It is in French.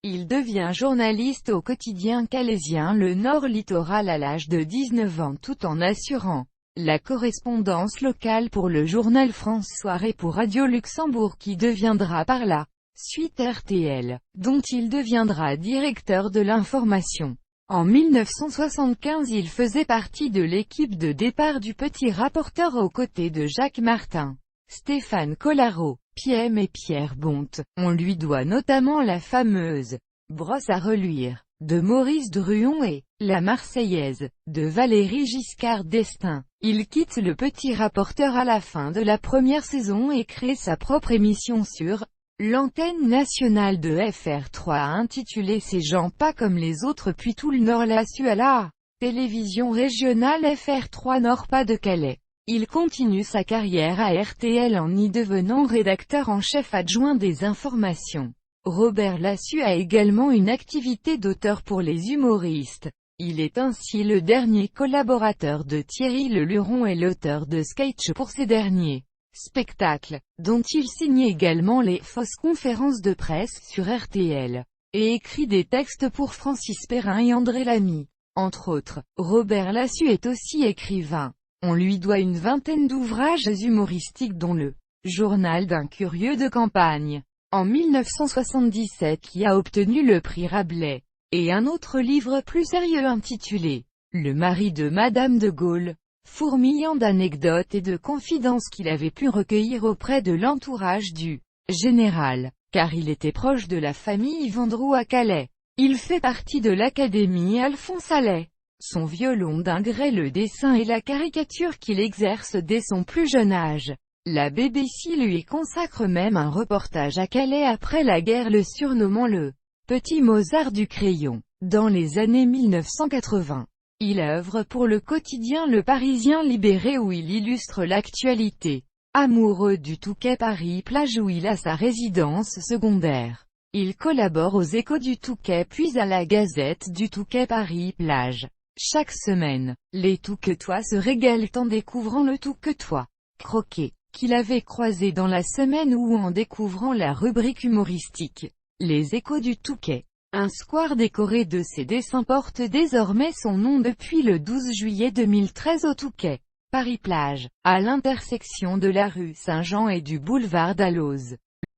Il devient journaliste au quotidien calaisien Le Nord Littoral à l'âge de 19 ans tout en assurant la correspondance locale pour le journal France Soir et pour Radio Luxembourg qui deviendra par la suite RTL, dont il deviendra directeur de l'information. En 1975 il faisait partie de l'équipe de départ du Petit Rapporteur aux côtés de Jacques Martin, Stéphane Collaro, Piem et Pierre Bonte. On lui doit notamment la fameuse « Brosse à reluire » de Maurice Druon et « La Marseillaise » de Valéry Giscard d'Estaing. Il quitte le Petit Rapporteur à la fin de la première saison et crée sa propre émission sur l'antenne nationale de FR3 intitulée Ces gens pas comme les autres, puis tout le Nord l'a su à la télévision régionale FR3 Nord-Pas-de-Calais. Il continue sa carrière à RTL en y devenant rédacteur en chef adjoint des informations. Robert Lassus a également une activité d'auteur pour les humoristes. Il est ainsi le dernier collaborateur de Thierry Leluron et l'auteur de sketchs pour ces derniers spectacles, dont il signe également les fausses conférences de presse sur RTL, et écrit des textes pour Francis Perrin et André Lamy. Entre autres, Robert Lassus est aussi écrivain. On lui doit une vingtaine d'ouvrages humoristiques dont le Journal d'un curieux de campagne, en 1977 qui a obtenu le prix Rabelais, et un autre livre plus sérieux intitulé Le mari de Madame de Gaulle, fourmillant d'anecdotes et de confidences qu'il avait pu recueillir auprès de l'entourage du général, car il était proche de la famille Vendroux à Calais. Il fait partie de l'Académie Alphonse Allais. Son violon d'Ingres, le dessin et la caricature qu'il exerce dès son plus jeune âge. La BBC lui consacre même un reportage à Calais après la guerre le surnommant le « petit Mozart du crayon ». Dans les années 1980, il œuvre pour le quotidien Le Parisien Libéré où il illustre l'actualité. Amoureux du Touquet Paris-Plage où il a sa résidence secondaire, il collabore aux Échos du Touquet puis à la Gazette du Touquet Paris-Plage. Chaque semaine, les Touquetois se régalent en découvrant le Touquetois croqué, qu'il avait croisé dans la semaine ou en découvrant la rubrique humoristique Les Échos du Touquet. Un square décoré de ses dessins porte désormais son nom depuis le 12 juillet 2013 au Touquet Paris-Plage, à l'intersection de la rue Saint-Jean et du boulevard Dalloz.